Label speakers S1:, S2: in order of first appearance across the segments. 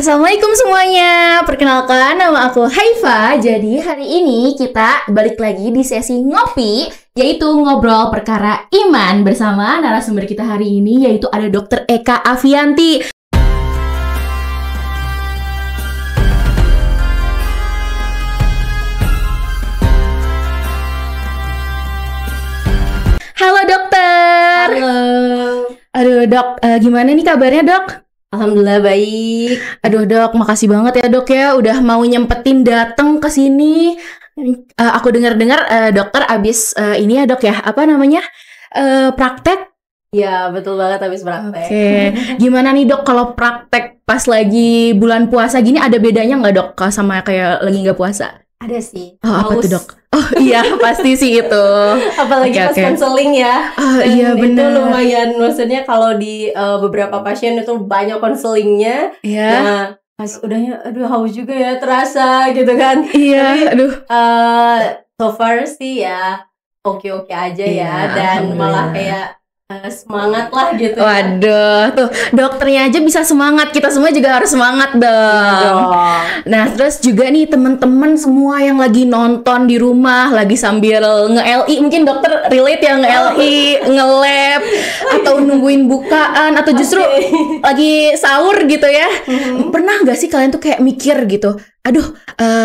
S1: Assalamualaikum semuanya, perkenalkan nama aku Haifa. Jadi hari ini kita balik lagi di sesi ngopi, yaitu ngobrol perkara iman bersama narasumber kita hari ini, yaitu ada Dr. Eka Afianti. Halo dokter.
S2: Halo.
S1: Aduh dok, gimana nih kabarnya dok?
S2: Alhamdulillah baik.
S1: Aduh dok, makasih banget ya dok ya udah mau nyempetin dateng ke sini. Aku dengar-dengar dokter abis ini ya dok ya, apa namanya, praktek?
S2: Ya betul banget habis praktek.
S1: Oke. Gimana nih dok kalau praktek pas lagi bulan puasa gini, ada bedanya nggak dok sama kayak lagi nggak puasa?
S2: Ada sih.
S1: Oh, apa tuh dok? Oh iya pasti sih itu.
S2: Apalagi pas konseling ya.
S1: Oh iya benar.
S2: Itu lumayan, maksudnya kalau di beberapa pasien itu banyak konselingnya.
S1: Iya.
S2: Nah pas udahnya, aduh haus juga ya terasa gitu kan.
S1: Iya.
S2: Tapi,
S1: aduh.
S2: So far sih ya oke-oke aja
S1: Iya,
S2: ya, dan malah kayak semangat lah gitu.
S1: Waduh, tuh dokternya aja bisa semangat, kita semua juga harus semangat dong. Nah, terus juga nih teman-teman semua yang lagi nonton di rumah, lagi sambil nge-LI, mungkin dokter relate ya nge-LI, nge-lab, atau nungguin bukaan, atau justru lagi sahur gitu ya. Pernah nggak sih kalian tuh kayak mikir gitu, aduh,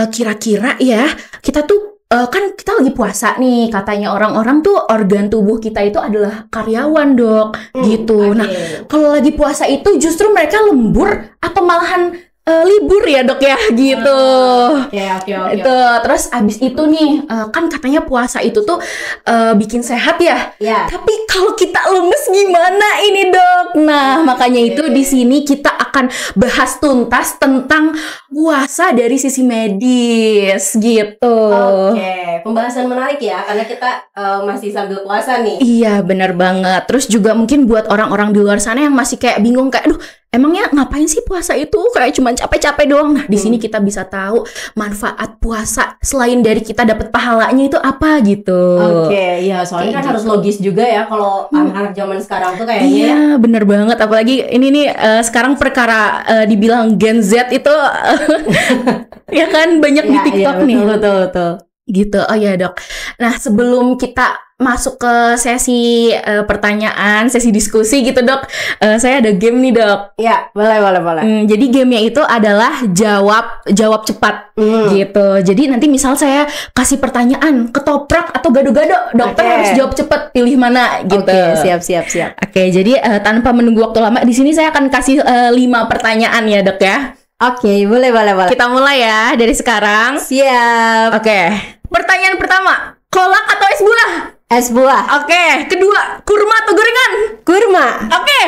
S1: kira-kira ya kita tuh kan kita lagi puasa nih, katanya orang-orang tuh organ tubuh kita itu adalah karyawan dok, gitu. Nah, kalau lagi puasa itu justru mereka lembur atau malahan libur ya dok ya, gitu.
S2: Oke.
S1: Itu terus abis itu nih, kan katanya puasa itu tuh bikin sehat ya.
S2: Ya.
S1: Tapi kalau kita lemes gimana ini dok? Nah, makanya itu di sini kita akan bahas tuntas tentang puasa dari sisi medis gitu.
S2: Oke, pembahasan menarik ya, karena kita masih sambil puasa nih.
S1: Iya, benar banget. Terus juga mungkin buat orang-orang di luar sana yang masih kayak bingung kayak, aduh, emangnya ngapain sih puasa itu? Kayak cuma capek-capek doang. Nah, di sini kita bisa tahu manfaat puasa selain dari kita dapat pahalanya itu apa gitu.
S2: Oke, ya soalnya kan harus logis juga ya kalau anak-anak zaman sekarang tuh kayaknya.
S1: Iya, bener banget. Apalagi ini nih sekarang perkara dibilang Gen Z itu ya kan banyak di TikTok nih.
S2: Betul.
S1: Gitu. Oh ya dok. Nah, sebelum kita masuk ke sesi pertanyaan, sesi diskusi gitu dok, saya ada game nih dok.
S2: Ya, boleh.
S1: Jadi gamenya itu adalah jawab cepat gitu. Jadi nanti misal saya kasih pertanyaan, ketoprak atau gado-gado, dokter harus jawab cepat, pilih mana gitu.
S2: Oke, siap.
S1: Oke, jadi tanpa menunggu waktu lama, di sini saya akan kasih 5 pertanyaan ya dok ya.
S2: Oke, boleh.
S1: Kita mulai ya dari sekarang.
S2: Siap.
S1: Oke. Pertanyaan pertama, kolak atau es buah?
S2: Es buah.
S1: Oke. Kedua, kurma atau gorengan?
S2: Kurma.
S1: Oke.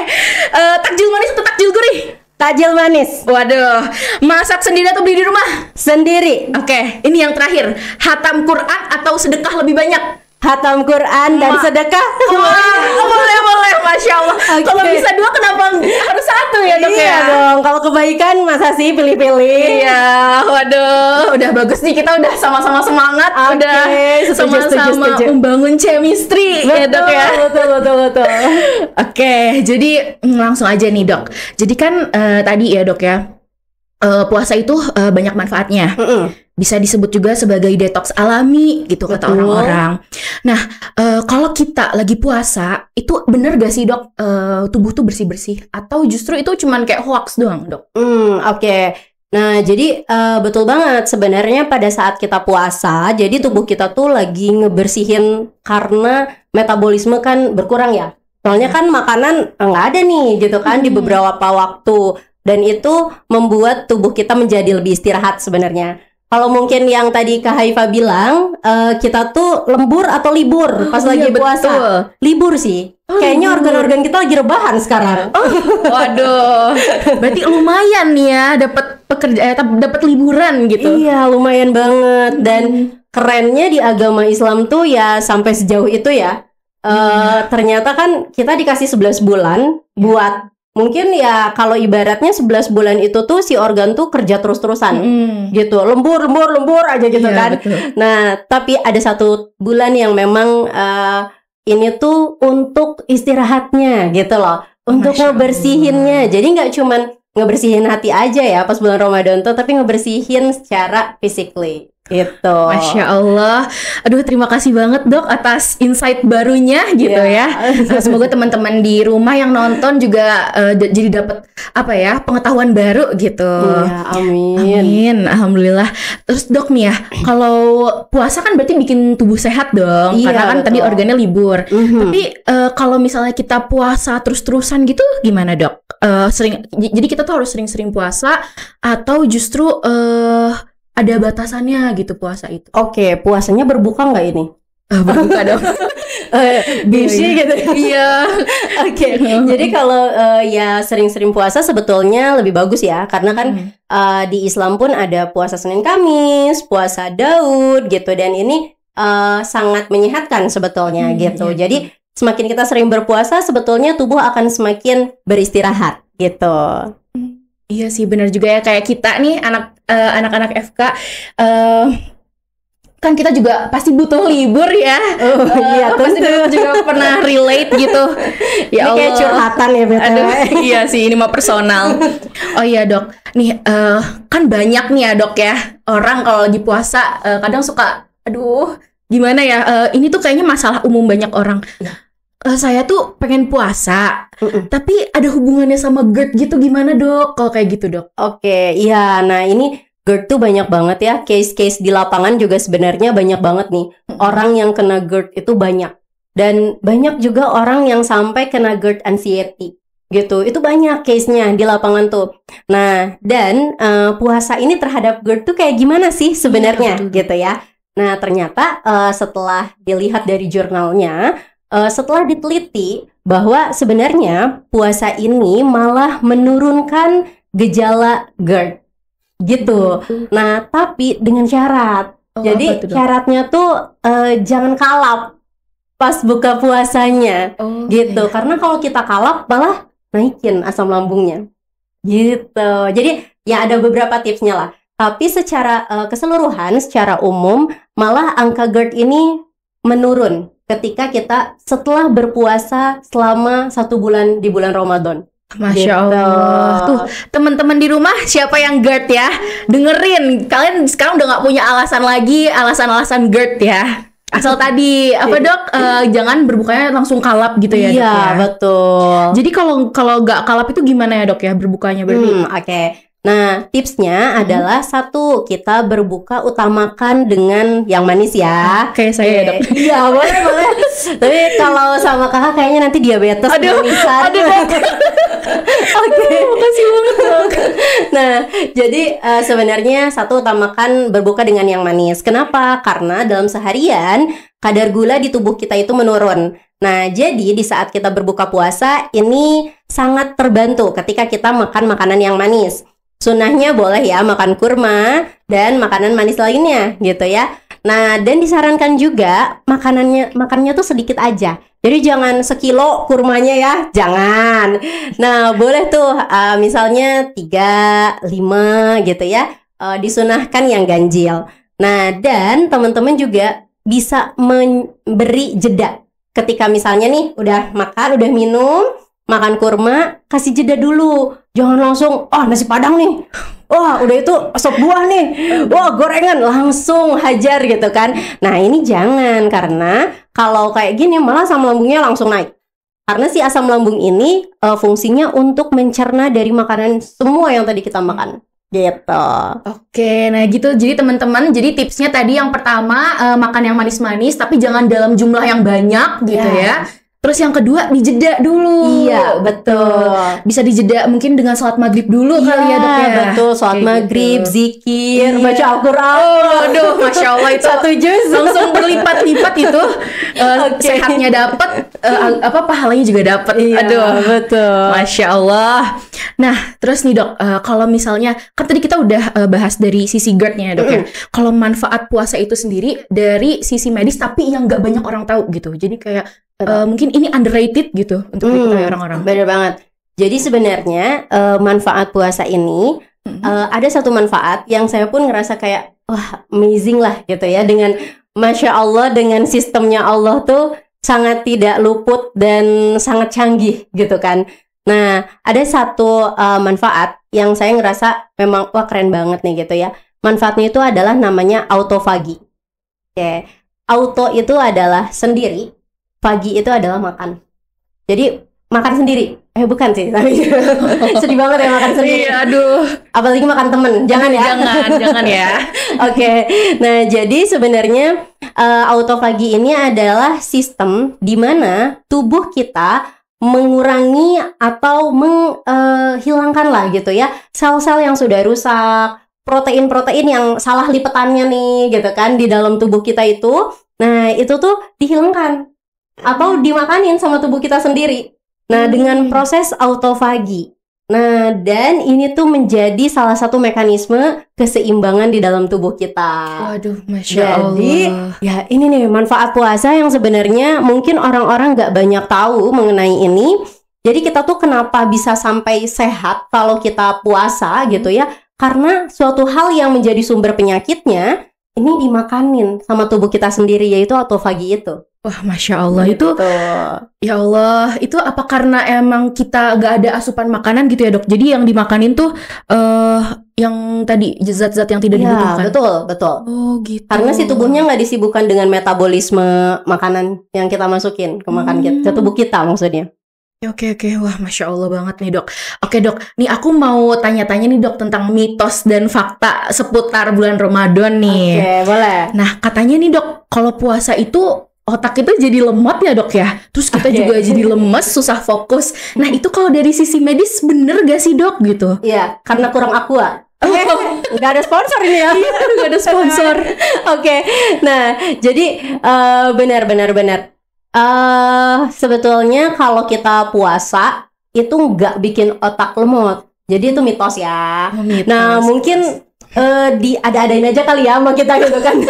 S1: Takjil manis atau takjil gurih?
S2: Takjil manis.
S1: Waduh. Masak sendiri atau beli di rumah?
S2: Sendiri.
S1: Oke. Ini yang terakhir, hatam Quran atau sedekah lebih banyak?
S2: Hatam Quran dan sedekah.
S1: Wah, boleh, Masya Allah. Kalau bisa 2, kenapa harus 1 ya dok ya?
S2: Iya dong, kalau kebaikan masa sih pilih-pilih.
S1: Iya, waduh, udah bagus nih, kita udah sama-sama semangat, udah sama-sama membangun chemistry ya dok ya.
S2: Betul.
S1: Oke, jadi langsung aja nih dok. Jadi kan tadi ya dok ya, puasa itu banyak manfaatnya. Bisa disebut juga sebagai detox alami gitu kata orang-orang. Nah, kalau kita lagi puasa, itu bener gak sih dok, tubuh tuh bersih-bersih? Atau justru itu cuman kayak hoax doang dok?
S2: Oke. Nah, jadi betul banget sebenarnya pada saat kita puasa, jadi tubuh kita tuh lagi ngebersihin karena metabolisme kan berkurang ya. Soalnya kan makanan nggak ada nih gitu kan di beberapa waktu, dan itu membuat tubuh kita menjadi lebih istirahat sebenarnya. Kalau mungkin yang tadi Kak Haifa bilang, kita tuh lembur atau libur pas lagi puasa?
S1: Betul.
S2: Libur sih. Kayaknya organ-organ kita lagi rebahan sekarang.
S1: Waduh, berarti lumayan nih ya dapat liburan gitu.
S2: Iya, lumayan banget. Dan kerennya di agama Islam tuh ya sampai sejauh itu ya. Ternyata kan kita dikasih 11 bulan buat, mungkin ya kalau ibaratnya 11 bulan itu tuh si organ tuh kerja terus-terusan gitu, lembur aja gitu kan.
S1: Betul.
S2: Nah, tapi ada 1 bulan yang memang ini tuh untuk istirahatnya gitu loh, untuk ngebersihinnya. Jadi nggak cuman ngebersihin hati aja ya pas bulan Ramadan tuh, tapi ngebersihin secara physically gitu.
S1: Masya Allah. Aduh, terima kasih banget dok atas insight barunya gitu ya. Nah, semoga teman-teman di rumah yang nonton juga jadi dapat apa ya, pengetahuan baru gitu.
S2: Iya, amin.
S1: Amin, alhamdulillah. Terus dok nih ya, kalau puasa kan berarti bikin tubuh sehat dong,
S2: Iya,
S1: karena kan
S2: betul.
S1: tadi organnya libur.
S2: Mhm.
S1: Tapi kalau misalnya kita puasa terus-terusan gitu, gimana dok? Jadi kita tuh harus sering-sering puasa atau justru ada batasannya gitu puasa itu?
S2: Oke, puasanya berbuka nggak ini?
S1: Berbuka dong.
S2: Busy gitu.
S1: Iya.
S2: Oke, jadi kalau ya sering-sering puasa sebetulnya lebih bagus ya, karena kan di Islam pun ada puasa Senin Kamis, puasa Daud gitu, dan ini sangat menyehatkan sebetulnya gitu.
S1: Iya.
S2: Jadi semakin kita sering berpuasa, sebetulnya tubuh akan semakin beristirahat gitu.
S1: Iya sih, benar juga ya, kayak kita nih anak-anak FK kan kita juga pasti butuh libur ya.
S2: Iya,
S1: Pasti
S2: tentu.
S1: juga pernah relate gitu. Ya
S2: Ini kayak
S1: Allah.
S2: curhatan ya, BTW.
S1: Aduh, iya sih, ini mah personal. Oh iya dok, nih kan banyak nih ya dok ya, orang kalau lagi puasa kadang suka, aduh gimana ya, ini tuh kayaknya masalah umum banyak orang. Saya tuh pengen puasa, tapi ada hubungannya sama GERD gitu, gimana dok? Kalau kayak gitu dok?
S2: Oke, iya. Nah ini GERD tuh banyak banget ya. Case-case di lapangan juga sebenarnya banyak banget nih. Orang yang kena GERD itu banyak. Dan banyak juga orang yang sampai kena GERD anxiety gitu. Itu banyak case-nya di lapangan tuh. Nah, dan puasa ini terhadap GERD tuh kayak gimana sih sebenarnya gitu ya. Nah, ternyata setelah dilihat dari jurnalnya, setelah diteliti bahwa sebenarnya puasa ini malah menurunkan gejala GERD gitu. Nah, tapi dengan syarat. Jadi syaratnya tuh jangan kalap pas buka puasanya gitu. Karena kalau kita kalap malah naikin asam lambungnya gitu. Jadi ya ada beberapa tipsnya lah. Tapi secara keseluruhan, secara umum malah angka GERD ini menurun ketika kita setelah berpuasa selama 1 bulan di bulan Ramadan.
S1: Masya Allah. Tuh teman-teman di rumah siapa yang GERD ya, dengerin, kalian sekarang udah nggak punya alasan lagi, alasan-alasan GERD ya. Asal tadi apa dok, jangan berbukanya langsung kalap gitu ya dok ya.
S2: Iya, betul.
S1: Jadi kalau nggak kalap itu gimana ya dok ya berbukanya berarti?
S2: Oke. Nah, tipsnya adalah satu, kita berbuka utamakan dengan yang manis ya.
S1: Kayak saya ya dok.
S2: Iya, boleh. Tapi kalau sama kakak kayaknya nanti diabetes manisan.
S1: Aduh dok.
S2: Oke.
S1: Makasih banget dok.
S2: Nah, jadi sebenarnya satu, utamakan berbuka dengan yang manis. Kenapa? Karena dalam seharian kadar gula di tubuh kita itu menurun. Nah, jadi di saat kita berbuka puasa ini sangat terbantu ketika kita makan makanan yang manis. Sunnahnya boleh ya makan kurma dan makanan manis lainnya gitu ya. Nah, dan disarankan juga makannya tuh sedikit aja. Jadi jangan sekilo kurmanya ya, jangan. Nah, boleh tuh misalnya 3, 5 gitu ya. Disunahkan yang ganjil. Nah, dan teman-teman juga bisa memberi jeda. Ketika misalnya nih udah makan, udah minum, makan kurma, kasih jeda dulu. Jangan langsung, nasi padang nih. Wah, udah itu sop buah nih. Wah, gorengan, langsung hajar gitu kan. Nah, ini jangan, karena kalau kayak gini malah asam lambungnya langsung naik. Karena si asam lambung ini fungsinya untuk mencerna dari makanan semua yang tadi kita makan. Gitu.
S1: Oke, nah gitu. Jadi teman-teman, jadi tipsnya tadi yang pertama makan yang manis-manis, tapi jangan dalam jumlah yang banyak gitu ya. Terus yang kedua dijeda dulu.
S2: Iya, betul.
S1: Bisa dijeda mungkin dengan sholat maghrib dulu kali ya dok ya.
S2: Betul, sholat maghrib, zikir, baca Al-Quran.
S1: Aduh, Masya Allah itu
S2: satu juz
S1: langsung berlipat-lipat itu. Sehatnya dapat, pahalanya juga dapat.
S2: Iya,
S1: Aduh,
S2: betul.
S1: Masya Allah. Nah, terus nih dok, kalau misalnya kan tadi kita udah bahas dari sisi GERD-nya ya dok ya. Kalau manfaat puasa itu sendiri dari sisi medis, tapi yang nggak banyak orang tahu gitu. Jadi kayak mungkin ini underrated gitu untuk diketahui orang-orang.
S2: Bener banget. Jadi sebenarnya manfaat puasa ini ada satu manfaat yang saya pun ngerasa kayak wah amazing lah gitu ya, dengan Masya Allah, dengan sistemnya Allah tuh sangat tidak luput dan sangat canggih gitu kan. Nah, ada satu manfaat yang saya ngerasa memang wah keren banget nih gitu ya. Manfaatnya itu adalah namanya autofagi. Oke. Auto itu adalah sendiri, fagi itu adalah makan. Jadi makan sendiri. Bukan sih, tapi sedih banget ya makan sendiri.
S1: Iya, aduh.
S2: Apalagi makan temen, jangan ya.
S1: Jangan ya.
S2: Oke. Nah, jadi sebenarnya autofagi ini adalah sistem di mana tubuh kita mengurangi atau menghilangkan lah gitu ya sel-sel yang sudah rusak, protein-protein yang salah lipetannya nih gitu kan di dalam tubuh kita itu. Nah, itu tuh dihilangkan atau dimakanin sama tubuh kita sendiri. Nah, dengan proses autofagi. Nah, dan ini tuh menjadi salah satu mekanisme keseimbangan di dalam tubuh kita.
S1: Waduh, Masya Allah.
S2: Jadi, ya ini nih manfaat puasa yang sebenarnya mungkin orang-orang nggak banyak tahu mengenai ini. Jadi kita tuh kenapa bisa sampai sehat kalau kita puasa gitu ya? Karena suatu hal yang menjadi sumber penyakitnya ini dimakanin sama tubuh kita sendiri, yaitu autofagi itu.
S1: Wah, Masya Allah
S2: Gitu.
S1: itu, ya Allah, itu apa karena emang kita gak ada asupan makanan gitu ya dok? Jadi yang dimakanin tuh yang tadi zat-zat yang tidak dibutuhkan.
S2: Betul.
S1: Oh gitu.
S2: Karena si tubuhnya nggak disibukkan dengan metabolisme makanan yang kita masukin ke ke tubuh kita maksudnya.
S1: Oke, wah Masya Allah banget nih dok. Oke dok, nih aku mau tanya-tanya nih dok tentang mitos dan fakta seputar bulan Ramadan nih.
S2: Oke, boleh.
S1: Nah katanya nih dok, kalau puasa itu otak kita jadi lemot ya dok ya. Terus kita juga jadi lemes, susah fokus. Nah itu kalau dari sisi medis bener gak sih dok gitu?
S2: Iya, karena kurang aqua. Nggak ada sponsor ini ya.
S1: Iya, nggak ada sponsor.
S2: Oke, nah jadi benar. Sebetulnya kalau kita puasa itu nggak bikin otak lemot. Jadi itu mitos ya.
S1: Mitos.
S2: Nah mungkin ada-adain aja kali ya sama kita gitu kan.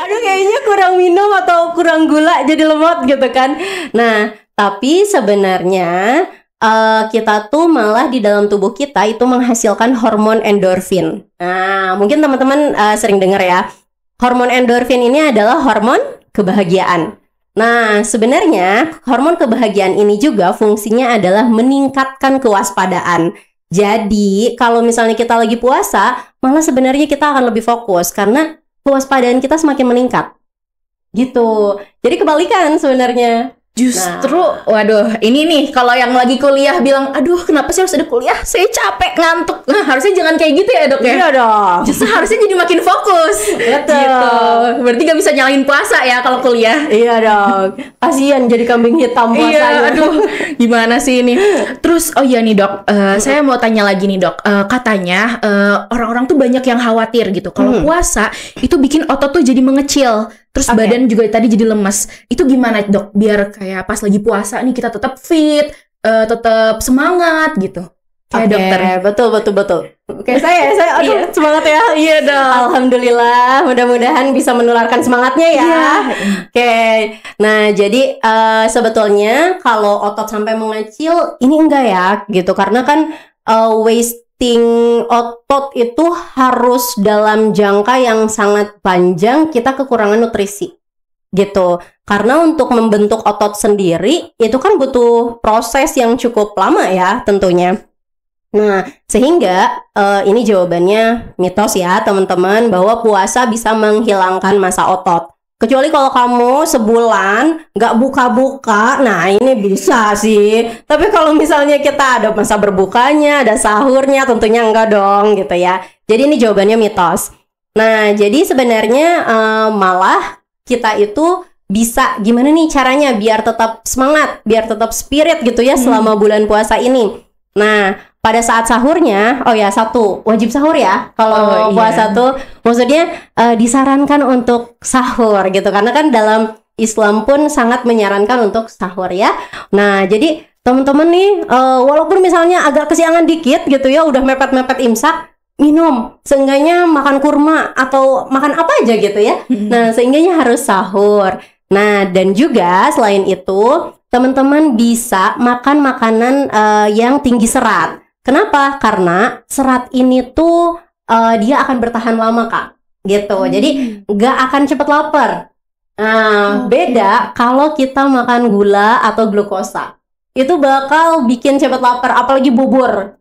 S2: Aduh kayaknya kurang minum atau kurang gula jadi lemot gitu kan. Nah tapi sebenarnya kita tuh malah di dalam tubuh kita itu menghasilkan hormon endorfin. Nah mungkin teman-teman sering dengar ya. Hormon endorfin ini adalah hormon kebahagiaan. Nah, sebenarnya hormon kebahagiaan ini juga fungsinya adalah meningkatkan kewaspadaan. Jadi, kalau misalnya kita lagi puasa, malah sebenarnya kita akan lebih fokus karena kewaspadaan kita semakin meningkat. Gitu. Jadi kebalikan sebenarnya.
S1: Justru, waduh, ini nih kalau yang lagi kuliah bilang, aduh kenapa sih harus ada kuliah? Saya capek, ngantuk. Nah, harusnya jangan kayak gitu ya dok ya?
S2: Iya dong.
S1: Justru harusnya jadi makin fokus.
S2: Betul.
S1: Gitu. Berarti gak bisa nyalain puasa ya kalau kuliah?
S2: Iya dong. Kasian jadi kambing hitam puasanya.
S1: Iya, aduh, gimana sih ini? Terus, oh iya nih dok, saya mau tanya lagi nih dok. Katanya orang-orang tuh banyak yang khawatir gitu. Kalau puasa itu bikin otot tuh jadi mengecil. Terus badan juga tadi jadi lemes. Itu gimana dok? Biar kayak pas lagi puasa nih kita tetap fit, tetap semangat gitu. Kayak dokter.
S2: Betul. Oke, saya aduh semangat ya.
S1: Iya dong.
S2: Alhamdulillah, mudah-mudahan bisa menularkan semangatnya ya.
S1: Iya.
S2: Oke. Nah, jadi sebetulnya kalau otot sampai mengecil ini enggak ya gitu. Karena kan wasting otot itu harus dalam jangka yang sangat panjang, kita kekurangan nutrisi gitu. Karena untuk membentuk otot sendiri itu kan butuh proses yang cukup lama ya tentunya. Nah, sehingga ini jawabannya mitos ya teman-teman, bahwa puasa bisa menghilangkan masa otot. Kecuali kalau kamu sebulan nggak buka-buka, nah ini bisa sih. Tapi kalau misalnya kita ada masa berbukanya, ada sahurnya, tentunya enggak dong gitu ya. Jadi ini jawabannya mitos. Nah, jadi sebenarnya malah kita itu bisa gimana nih caranya biar tetap semangat, biar tetap spirit gitu ya selama bulan puasa ini. Nah, pada saat sahurnya, satu, wajib sahur ya. Kalau puasa tuh, maksudnya disarankan untuk sahur gitu. Karena kan dalam Islam pun sangat menyarankan untuk sahur ya. Nah, jadi teman-teman nih, walaupun misalnya agak kesiangan dikit gitu ya, udah mepet-mepet imsak, minum. Seenggaknya makan kurma atau makan apa aja gitu ya. Nah, seenggaknya harus sahur. Nah, dan juga selain itu, teman-teman bisa makan makanan yang tinggi serat. Kenapa? Karena serat ini tuh dia akan bertahan lama kak, gitu. Jadi nggak akan cepet lapar. Nah, beda kalau kita makan gula atau glukosa, itu bakal bikin cepet lapar. Apalagi bubur,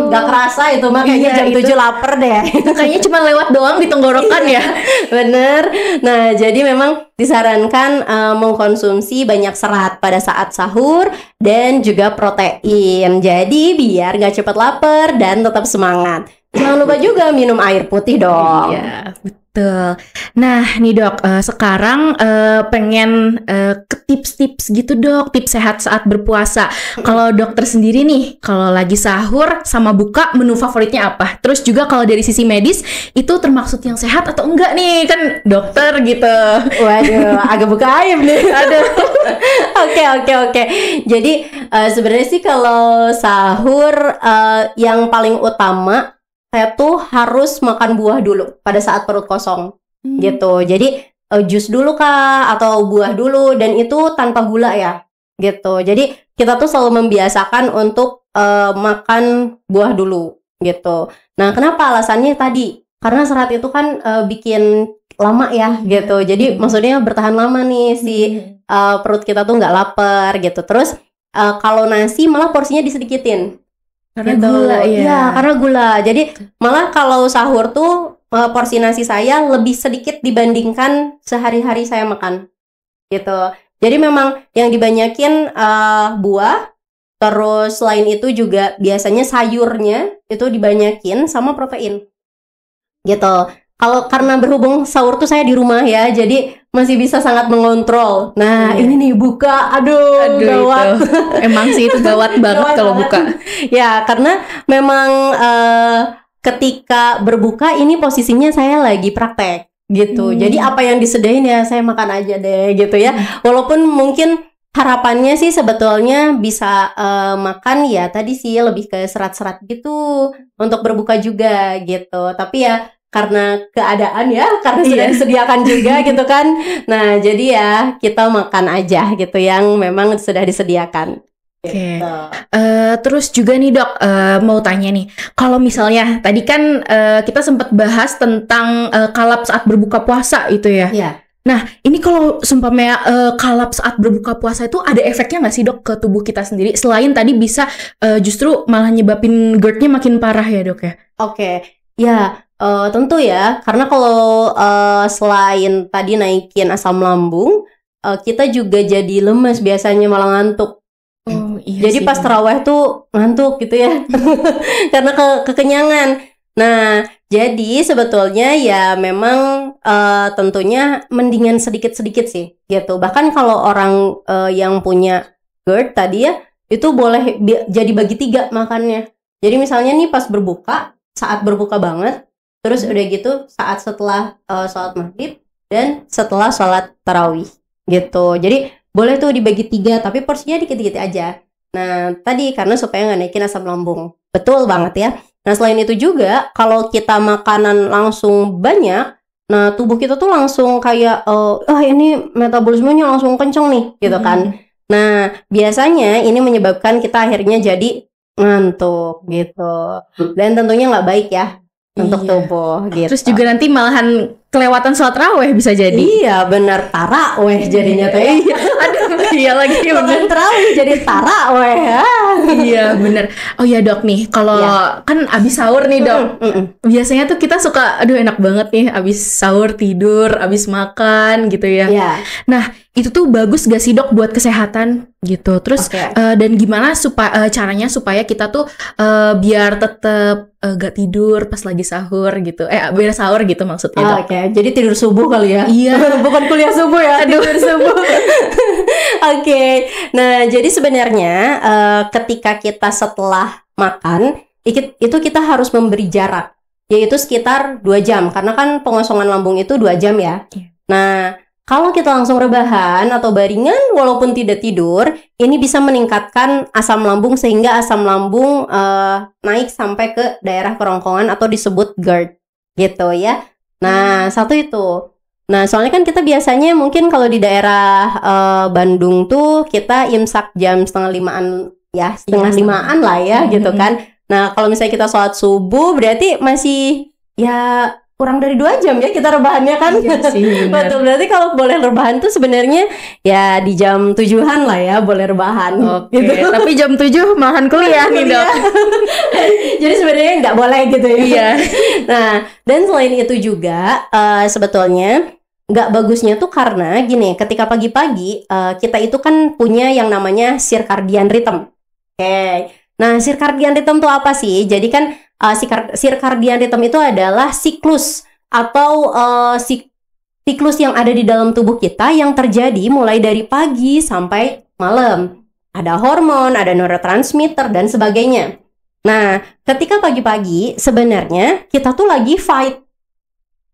S2: Gak kerasa itu mah kayaknya jam 7 lapar deh.
S1: Itu kayaknya cuma lewat doang di tenggorokan ya.
S2: Bener. Nah, jadi memang disarankan mengkonsumsi banyak serat pada saat sahur dan juga protein. Jadi biar gak cepat lapar dan tetap semangat. Jangan lupa juga minum air putih dong.
S1: Iya, betul. Nah, nih dok, sekarang pengen ke tips-tips gitu dok, tips sehat saat berpuasa. Kalau dokter sendiri nih, kalau lagi sahur sama buka, menu favoritnya apa? Terus juga kalau dari sisi medis, itu termaksud yang sehat atau enggak nih? Kan dokter gitu.
S2: Waduh, agak buka aib nih. Aduh. Oke. Jadi sebenarnya sih kalau sahur yang paling utama saya tuh harus makan buah dulu pada saat perut kosong gitu. Jadi jus dulu kah atau buah dulu, dan itu tanpa gula ya gitu. Jadi kita tuh selalu membiasakan untuk makan buah dulu gitu. Nah, kenapa alasannya tadi? Karena serat itu kan bikin lama ya gitu. Jadi maksudnya bertahan lama nih si perut kita tuh nggak lapar gitu. Terus kalau nasi malah porsinya disedikitin.
S1: Karena
S2: gitu.
S1: gula ya.
S2: Iya, karena gula. Jadi malah kalau sahur tuh porsi nasi saya lebih sedikit dibandingkan sehari-hari saya makan. Gitu. Jadi memang yang dibanyakin buah, terus selain itu juga biasanya sayurnya itu dibanyakin sama protein. Gitu. Kalau karena berhubung sahur tuh saya di rumah ya, jadi masih bisa sangat mengontrol. Nah, ini nih buka, aduh gawat.
S1: Emang sih itu gawat banget kalau buka.
S2: Ya, karena memang ketika berbuka ini posisinya saya lagi praktek gitu. Jadi apa yang disediain ya saya makan aja deh gitu ya. Walaupun mungkin harapannya sih sebetulnya bisa makan ya tadi sih lebih ke serat-serat gitu untuk berbuka juga gitu. Tapi ya karena keadaan ya, karena sudah disediakan juga gitu kan. Nah, jadi ya kita makan aja gitu yang memang sudah disediakan.
S1: Oke. Terus juga nih dok, mau tanya nih, kalau misalnya tadi kan kita sempat bahas tentang kalap saat berbuka puasa itu ya.
S2: Iya.
S1: Nah, ini kalau sumpahnya kalap saat berbuka puasa itu ada efeknya nggak sih dok ke tubuh kita sendiri? Selain tadi bisa justru malah nyebabin GERD-nya makin parah ya dok ya?
S2: Oke, ya. Tentu ya, karena kalau selain tadi naikin asam lambung, kita juga jadi lemes, biasanya malah ngantuk. Jadi pas tarawih tuh ngantuk gitu ya, karena kekenyangan. Nah, jadi sebetulnya ya memang tentunya mendingan sedikit-sedikit sih, gitu. Bahkan kalau orang yang punya GERD tadi ya, itu boleh jadi bagi 3 makannya. Jadi misalnya nih pas berbuka, saat berbuka banget, terus udah gitu saat setelah sholat maghrib dan setelah sholat tarawih gitu. Jadi boleh tuh dibagi 3 tapi porsinya dikit-dikit aja. Nah tadi karena supaya nggak naikin asam lambung. Betul banget ya. Nah selain itu juga kalau kita makanan langsung banyak, nah tubuh kita tuh langsung kayak ini metabolismenya langsung kenceng nih gitu kan. Nah biasanya ini menyebabkan kita akhirnya jadi ngantuk gitu. Dan tentunya nggak baik ya untuk tubuh gitu.
S1: Terus juga nanti malahan kelewatan sholat raweh bisa jadi.
S2: Iya benar, taraweh jadinya tuh ya.
S1: Aduh, iya lagi bener.
S2: Taraweh jadi taraweh.
S1: Iya bener. Oh ya dok nih, kalau kan abis sahur nih dok, biasanya tuh kita suka, aduh enak banget nih abis sahur tidur, abis makan gitu ya. Nah itu tuh bagus gak sih dok buat kesehatan gitu. Terus dan gimana caranya supaya kita tuh biar tetap gak tidur pas lagi sahur gitu. Biar sahur gitu maksudnya dok.
S2: Jadi tidur subuh kali ya.
S1: Iya.
S2: Bukan kuliah subuh ya. Tidur subuh. Nah jadi sebenarnya ketika kita setelah makan itu kita harus memberi jarak, yaitu sekitar 2 jam. Karena kan pengosongan lambung itu 2 jam ya. Nah kalau kita langsung rebahan atau baringan walaupun tidak tidur, ini bisa meningkatkan asam lambung sehingga asam lambung naik sampai ke daerah kerongkongan atau disebut GERD gitu ya. Nah satu itu. Nah soalnya kan kita biasanya mungkin kalau di daerah Bandung tuh kita imsak jam 4:30 ya, 4:30 lah ya gitu kan. Nah kalau misalnya kita sholat subuh berarti masih ya kurang dari 2 jam ya kita rebahannya kan.
S1: Iya sih, benar.
S2: Betul, berarti kalau boleh rebahan tuh sebenarnya ya di jam 7-an lah ya boleh rebahan.
S1: Oke, tapi jam 7 malahan kuliah nih dok.
S2: Jadi sebenarnya nggak boleh gitu ya.
S1: Iya.
S2: Nah, dan selain itu juga sebetulnya nggak bagusnya tuh karena gini, ketika pagi-pagi kita itu kan punya yang namanya circadian rhythm. Oke. Nah, circadian rhythm tuh apa sih? Jadi kan circadian rhythm itu adalah siklus atau siklus yang ada di dalam tubuh kita yang terjadi mulai dari pagi sampai malam. Ada hormon, ada neurotransmitter dan sebagainya. Nah, ketika pagi-pagi sebenarnya kita tuh lagi fight.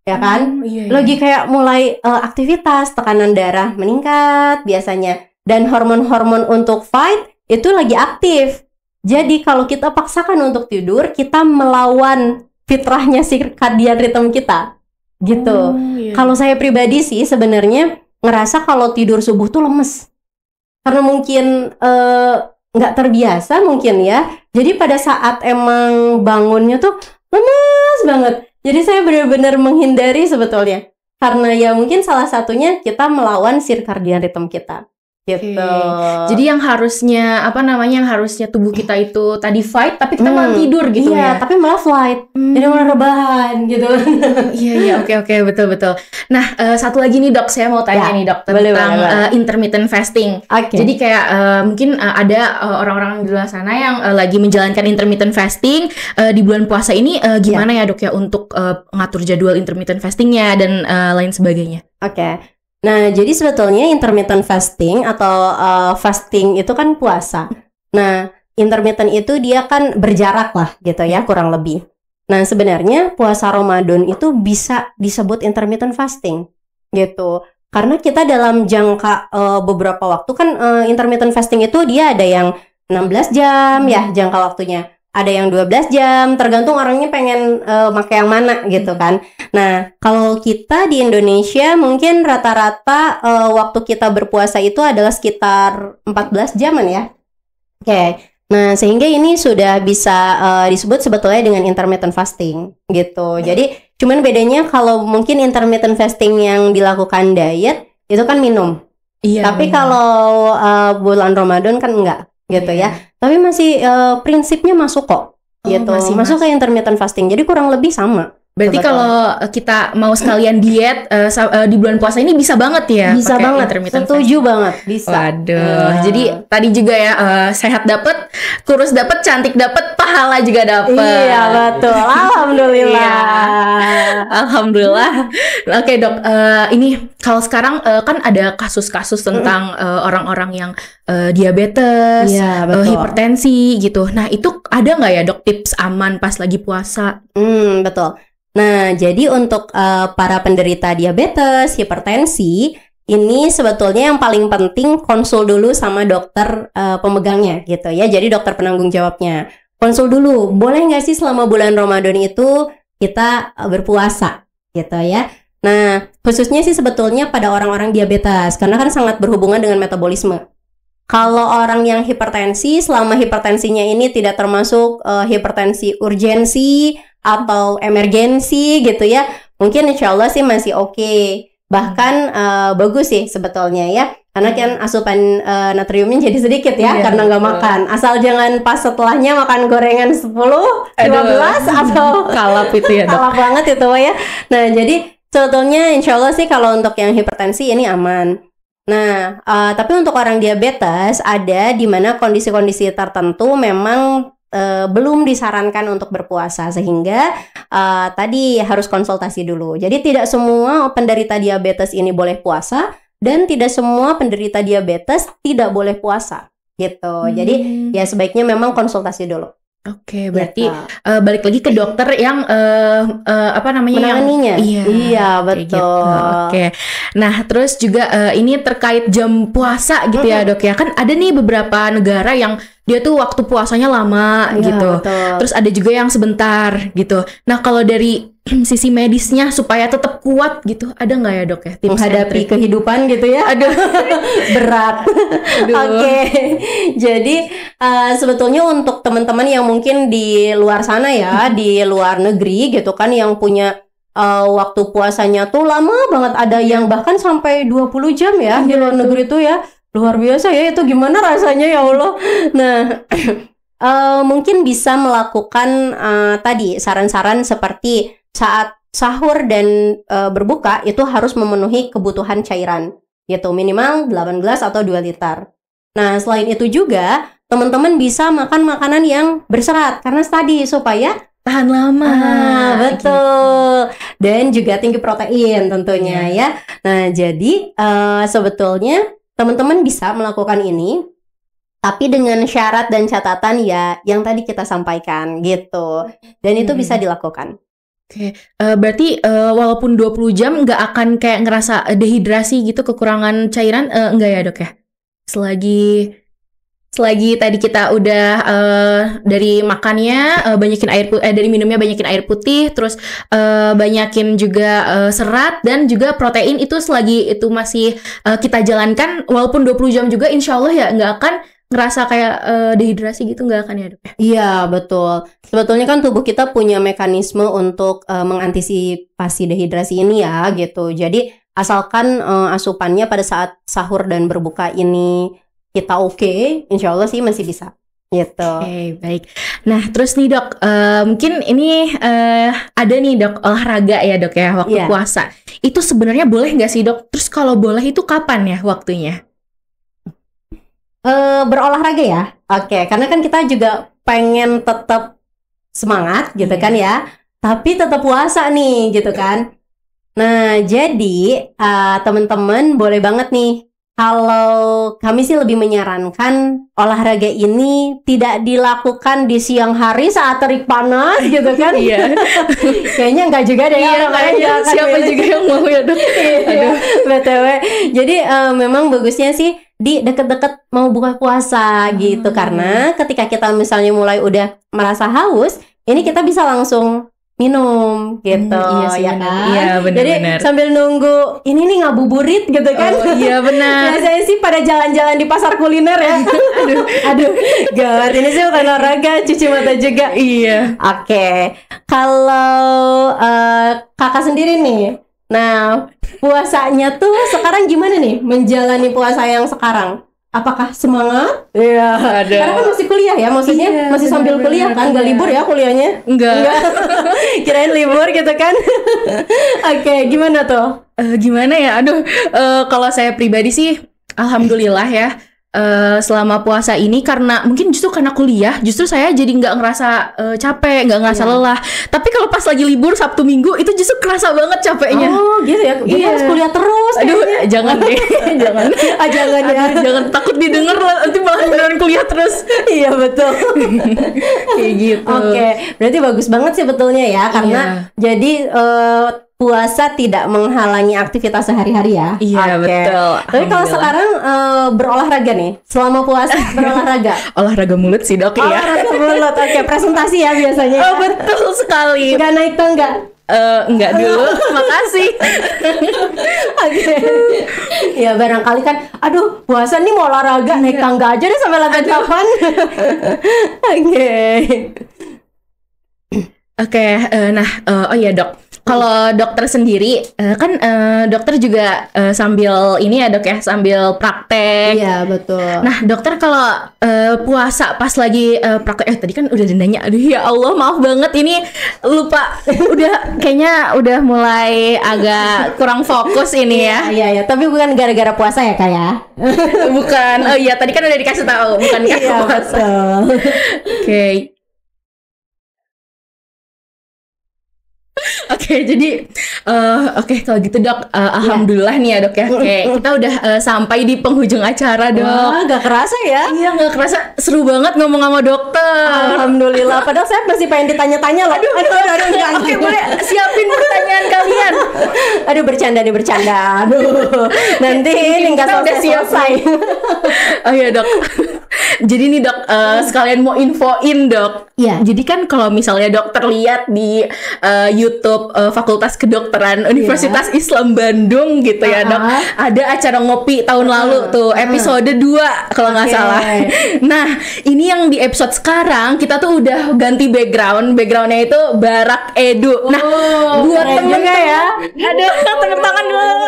S2: Ya kan?
S1: Iya.
S2: Lagi kayak mulai aktivitas, tekanan darah meningkat biasanya. Dan hormon-hormon untuk fight itu lagi aktif. Jadi kalau kita paksakan untuk tidur, kita melawan fitrahnya circadian rhythm kita. Gitu.
S1: Iya.
S2: Kalau saya pribadi sih sebenarnya ngerasa kalau tidur subuh tuh lemes. Karena mungkin nggak terbiasa mungkin ya. Jadi pada saat emang bangunnya tuh lemes banget. Jadi saya benar-benar menghindari sebetulnya. Karena ya mungkin salah satunya kita melawan circadian rhythm kita. Gitu.
S1: Jadi yang harusnya yang harusnya tubuh kita itu tadi fight, tapi kita malah tidur gitu
S2: iya,
S1: ya.
S2: tapi malah flight. Jadi malah rebahan gitu.
S1: Iya, oke, betul. Nah, satu lagi nih dok, saya mau tanya nih dok tentang intermittent fasting. Jadi kayak mungkin ada orang-orang di luar sana yang lagi menjalankan intermittent fasting di bulan puasa ini, gimana ya dok ya untuk ngatur jadwal intermittent fastingnya dan lain sebagainya.
S2: Oke. Nah, jadi sebetulnya intermittent fasting atau fasting itu kan puasa. Nah, intermittent itu dia kan berjarak lah gitu ya, kurang lebih. Nah, sebenarnya puasa Ramadan itu bisa disebut intermittent fasting gitu. Karena kita dalam jangka beberapa waktu kan intermittent fasting itu dia ada yang 16 jam ya jangka waktunya. Ada yang 12 jam, tergantung orangnya pengen pakai yang mana gitu kan. Nah, kalau kita di Indonesia mungkin rata-rata waktu kita berpuasa itu adalah sekitar 14 jaman ya. Oke. Nah, sehingga ini sudah bisa disebut sebetulnya dengan intermittent fasting gitu. Jadi, cuman bedanya kalau mungkin intermittent fasting yang dilakukan diet itu kan minum.
S1: Iya.
S2: Tapi kalau bulan Ramadan kan enggak gitu ya. Tapi masih prinsipnya masuk kok gitu. Masuk ke intermittent fasting. Jadi kurang lebih sama.
S1: Berarti kalau kita mau sekalian diet di bulan puasa ini bisa banget ya?
S2: Bisa banget, setuju banget, bisa.
S1: Waduh, jadi tadi juga ya sehat dapet, kurus dapet, cantik dapet, pahala juga dapet.
S2: Iya betul, alhamdulillah.
S1: Alhamdulillah. Oke dok, ini kalau sekarang kan ada kasus-kasus tentang orang-orang yang diabetes, hipertensi gitu. Nah itu ada nggak ya dok tips aman pas lagi puasa?
S2: Betul. Nah, jadi untuk para penderita diabetes, hipertensi, ini sebetulnya yang paling penting konsul dulu sama dokter pemegangnya gitu ya. Jadi dokter penanggung jawabnya. Konsul dulu, boleh nggak sih selama bulan Ramadan itu kita berpuasa gitu ya. Nah, khususnya sih sebetulnya pada orang-orang diabetes, karena kan sangat berhubungan dengan metabolisme. Kalau orang yang hipertensi, selama hipertensinya ini tidak termasuk hipertensi urgensi atau emergensi gitu ya, mungkin insya Allah sih masih oke. Bahkan bagus sih sebetulnya ya, karena kan asupan natriumnya jadi sedikit ya, karena nggak makan. Asal jangan pas setelahnya makan gorengan 10, 15 atau
S1: kalap itu ya dok.
S2: Kalap banget itu ya. Nah jadi sebetulnya insya Allah sih kalau untuk yang hipertensi ini aman. Nah, tapi untuk orang diabetes ada di mana kondisi-kondisi tertentu memang belum disarankan untuk berpuasa, sehingga tadi harus konsultasi dulu. Jadi tidak semua penderita diabetes ini boleh puasa dan tidak semua penderita diabetes tidak boleh puasa gitu. Jadi ya sebaiknya memang konsultasi dulu.
S1: Oke, berarti balik lagi ke dokter yang
S2: menanganinya. Iya, betul.
S1: Gitu. Oke. Nah, terus juga ini terkait jam puasa gitu ya, Dok ya. Kan ada nih beberapa negara yang dia tuh waktu puasanya lama gitu. Betul. Terus ada juga yang sebentar gitu. Nah, kalau dari sisi medisnya supaya tetap kuat gitu, ada nggak ya dok ya tips
S2: menghadapi kehidupan gitu ya? Aduh, berat. Oke. Jadi sebetulnya untuk teman-teman yang mungkin di luar sana ya, di luar negeri gitu kan, yang punya waktu puasanya tuh lama banget, ada yang bahkan sampai 20 jam ya di luar negeri tuh ya. Luar biasa ya, itu gimana rasanya ya Allah. Nah, mungkin bisa melakukan tadi saran-saran seperti saat sahur dan berbuka itu harus memenuhi kebutuhan cairan gitu, minimal 8 gelas atau 2 liter. Nah, selain itu juga teman-teman bisa makan makanan yang berserat karena tadi supaya
S1: tahan lama.
S2: Betul. Dan juga tinggi protein tentunya ya. Nah, jadi sebetulnya teman-teman bisa melakukan ini, tapi dengan syarat dan catatan ya yang tadi kita sampaikan gitu. Dan itu bisa dilakukan.
S1: Oke, berarti walaupun 20 jam nggak akan kayak ngerasa dehidrasi gitu, kekurangan cairan, enggak ya dok ya? Selagi tadi kita udah dari makannya banyakin air dari minumnya banyakin air putih, terus banyakin juga serat dan juga protein, itu selagi itu masih kita jalankan walaupun 20 jam juga insya Allah ya nggak akan ngerasa kayak dehidrasi gitu, nggak akan ya dok ya?
S2: Iya betul. Sebetulnya kan tubuh kita punya mekanisme untuk mengantisipasi dehidrasi ini ya gitu. Jadi asalkan asupannya pada saat sahur dan berbuka ini kita oke, insya Allah sih masih bisa gitu.
S1: Oke, baik. Nah terus nih dok, mungkin ini ada nih dok olahraga ya dok ya waktu puasa. Itu sebenarnya boleh nggak sih dok? Terus kalau boleh itu kapan ya waktunya?
S2: Berolahraga ya, oke. Karena kan kita juga pengen tetap semangat gitu kan ya, tapi tetap puasa nih gitu kan. Nah jadi teman-teman boleh banget nih, kalau kami sih lebih menyarankan olahraga ini tidak dilakukan di siang hari saat terik panas gitu kan. Iya. Kayaknya enggak juga deh.
S1: Iya, kayaknya siapa juga yang mau ya dok.
S2: Aduh, BTW. Jadi memang bagusnya sih di deket-deket mau buka puasa gitu, karena ketika kita misalnya mulai udah merasa haus, ini kita bisa langsung minum gitu.
S1: Iya sih,
S2: ya kan?
S1: Iya, benar.
S2: Jadi sambil nunggu ini nih ngabuburit gitu kan.
S1: Oh, iya benar.
S2: Biasanya sih pada jalan-jalan di pasar kuliner ya. aduh gawat, ini sih bukan olahraga, cuci mata juga.
S1: Iya.
S2: Oke. Kalau kakak sendiri nih, nah puasanya tuh sekarang gimana nih menjalani puasa yang sekarang? Apakah semangat? Iya. Karena kan masih kuliah ya, maksudnya masih sambil kuliah kan, nggak libur ya kuliahnya?
S1: Enggak.
S2: Kirain libur gitu kan? Oke, gimana tuh?
S1: Gimana ya? Aduh, kalau saya pribadi sih, alhamdulillah ya. Selama puasa ini, karena mungkin justru karena kuliah, justru saya jadi nggak ngerasa capek, nggak ngerasa lelah. Tapi kalau pas lagi libur Sabtu Minggu itu justru kerasa banget capeknya.
S2: Oh gitu ya, kita harus kuliah terus.
S1: Aduh, jangan deh, jangan.
S2: Jangan ya.
S1: Jangan, takut didengar nanti malah beneran kuliah terus.
S2: Iya betul.
S1: Kayak gitu.
S2: Oke, berarti bagus banget sih betulnya ya, karena jadi puasa tidak menghalangi aktivitas sehari-hari ya.
S1: Iya betul.
S2: Tapi kalau sekarang berolahraga nih, selama puasa berolahraga.
S1: Olahraga mulut sih dok ya.
S2: Olahraga mulut, oke. Presentasi ya biasanya.
S1: Oh betul sekali.
S2: Nggak naik tangga?
S1: Enggak dulu, makasih.
S2: Oke. Ya barangkali kan, aduh puasa nih mau olahraga, naik tangga aja deh sampai lantai 8.
S1: Oke, nah, oh iya dok. Kalau dokter sendiri, kan dokter juga sambil ini ya dok ya, sambil praktek.
S2: Iya betul.
S1: Nah dokter kalau puasa pas lagi praktek, tadi kan udah nanya, aduh ya Allah maaf banget ini lupa, kayaknya udah mulai agak kurang fokus ini ya.
S2: Iya, tapi bukan gara-gara puasa ya kak ya?
S1: Bukan, oh iya tadi kan udah dikasih tahu, bukan karena puasa. Oke. Oke, jadi kalau gitu dok, alhamdulillah nih ya dok ya. Oke, kita udah sampai di penghujung acara dok.
S2: Wah, gak kerasa ya?
S1: Iya, gak kerasa, seru banget ngomong sama dokter.
S2: Alhamdulillah, padahal saya masih pengen ditanya-tanya loh. Aduh, enggak.
S1: Oke, boleh siapin pertanyaan kalian.
S2: Aduh, bercanda. Aduh, nanti ini nggak
S1: udah
S2: selesai.
S1: Oh iya dok. Jadi nih dok, sekalian mau infoin dok.
S2: Iya.
S1: Jadi kan kalau misalnya dokter lihat di YouTube Fakultas Kedokteran Universitas Islam Bandung gitu ya dok, ada acara ngopi tahun lalu tuh episode 2 kalau nggak salah. Nah ini yang di episode sekarang kita tuh udah ganti backgroundnya itu Barak Edu. Nah buat temen ya, ada tepuk tangan dulu.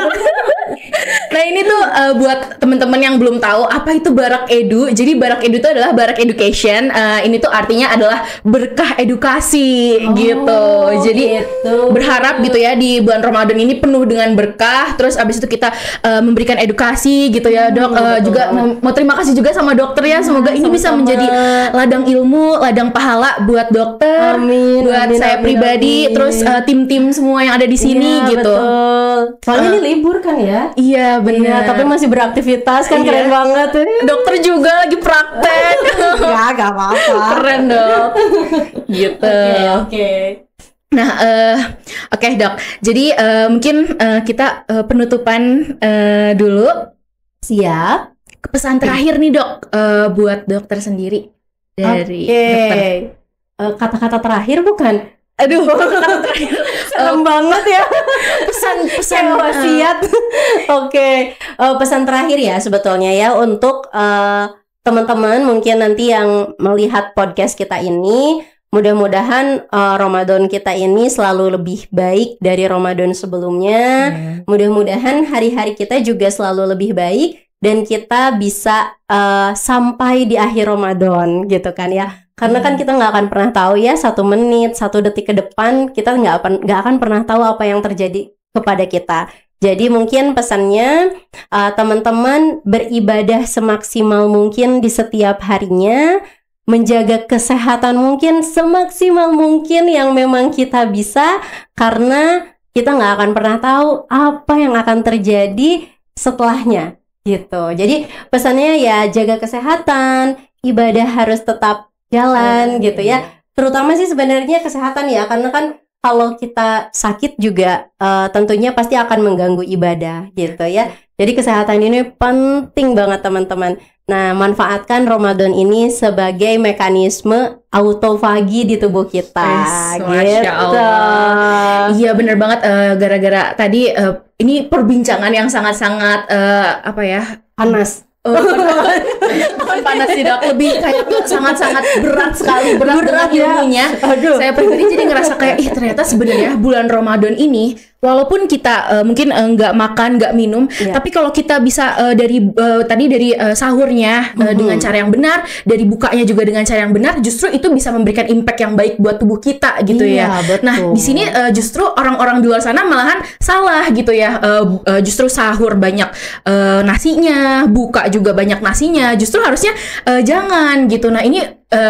S1: Nah ini tuh buat temen-temen yang belum tahu apa itu Barak Edu. Jadi Barak Edu itu adalah Barak Education. Ini tuh artinya adalah berkah edukasi gitu. Jadi berharap gitu ya di bulan Ramadan ini penuh dengan berkah. Terus abis itu kita memberikan edukasi gitu ya dok. Juga mau terima kasih juga sama dokter ya. Semoga ini bisa menjadi ladang ilmu, ladang pahala buat dokter, buat saya pribadi, terus tim-tim semua yang ada di sini gitu.
S2: Betul. Soalnya ini libur kan ya?
S1: Iya benar.
S2: Tapi masih beraktivitas kan, keren banget.
S1: Dokter juga lagi praktek.
S2: Ya gak apa-apa.
S1: Keren dok. Gitu.
S2: Oke.
S1: Nah, oke dok. Jadi mungkin kita penutupan dulu.
S2: Siap.
S1: Pesan terakhir nih dok, buat dokter sendiri dari dokter.
S2: Kata-kata terakhir bukan?
S1: Aduh, kata terakhir.
S2: Serem banget ya.
S1: Pesan
S2: wasiat. Oke. Pesan terakhir ya sebetulnya ya untuk teman-teman mungkin nanti yang melihat podcast kita ini, mudah-mudahan Ramadan kita ini selalu lebih baik dari Ramadan sebelumnya. Mudah-mudahan hari-hari kita juga selalu lebih baik dan kita bisa sampai di akhir Ramadan gitu kan ya. Karena kan kita nggak akan pernah tahu ya 1 menit, 1 detik ke depan kita nggak akan pernah tahu apa yang terjadi kepada kita. Jadi mungkin pesannya teman-teman beribadah semaksimal mungkin di setiap harinya, menjaga kesehatan mungkin semaksimal mungkin yang memang kita bisa, karena kita nggak akan pernah tahu apa yang akan terjadi setelahnya gitu. Jadi pesannya ya jaga kesehatan, ibadah harus tetap jalan gitu ya. Terutama sih sebenarnya kesehatan ya, karena kan kalau kita sakit juga tentunya pasti akan mengganggu ibadah gitu ya. Jadi kesehatan ini penting banget teman-teman. Nah, manfaatkan Ramadan ini sebagai mekanisme autofagi di tubuh kita.
S1: Masya Allah. Iya benar banget. Gara-gara tadi ini perbincangan yang sangat-sangat apa ya,
S2: panas.
S1: Panas sih dok, lebih kayak sangat-sangat berat sekali, berat dengan ilmunya. Saya pribadi jadi ngerasa kayak ternyata sebenarnya bulan Ramadan ini walaupun kita mungkin nggak makan, nggak minum, tapi kalau kita bisa dari sahurnya dengan cara yang benar, dari bukanya juga dengan cara yang benar, justru itu bisa memberikan impact yang baik buat tubuh kita gitu ya.
S2: Betul.
S1: Nah di sini justru orang-orang di luar sana malahan salah gitu ya. Justru sahur banyak nasinya, buka juga banyak nasinya, justru harusnya jangan gitu. Nah ini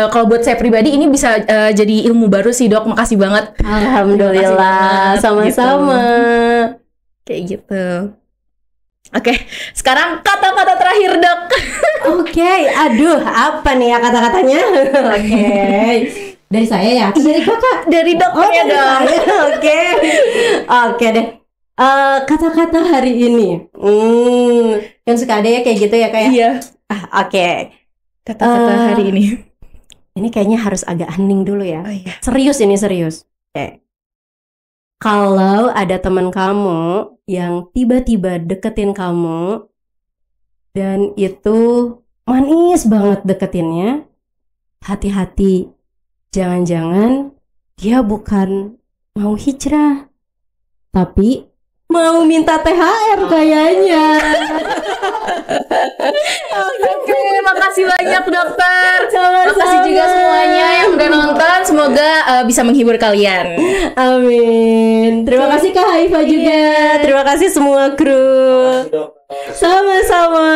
S1: kalau buat saya pribadi ini bisa jadi ilmu baru sih dok. Makasih banget.
S2: Alhamdulillah, sama-sama.
S1: Gitu. Kayak gitu. Oke, sekarang kata-kata terakhir dok.
S2: Oke, aduh apa nih ya kata-katanya? Oke. Dari saya ya? Dari kakak?
S1: Dari dokternya dong.
S2: Oke deh. Kata-kata hari ini kan suka ada ya kayak gitu ya kayak.
S1: Iya.
S2: Oke.
S1: Kata-kata hari ini.
S2: Ini kayaknya harus agak hening dulu ya.
S1: Oh, iya.
S2: Serius ini serius. Oke. Kalau ada teman kamu yang tiba-tiba deketin kamu dan itu manis banget deketinnya, hati-hati. Jangan-jangan dia bukan mau hijrah, tapi mau minta THR kayaknya.
S1: Oke, makasih banyak dokter.
S2: Sama-sama.
S1: Makasih juga semuanya yang udah nonton. Semoga bisa menghibur kalian.
S2: Amin. Terima kasih Kak Haifa juga. Terima kasih semua kru. Sama-sama.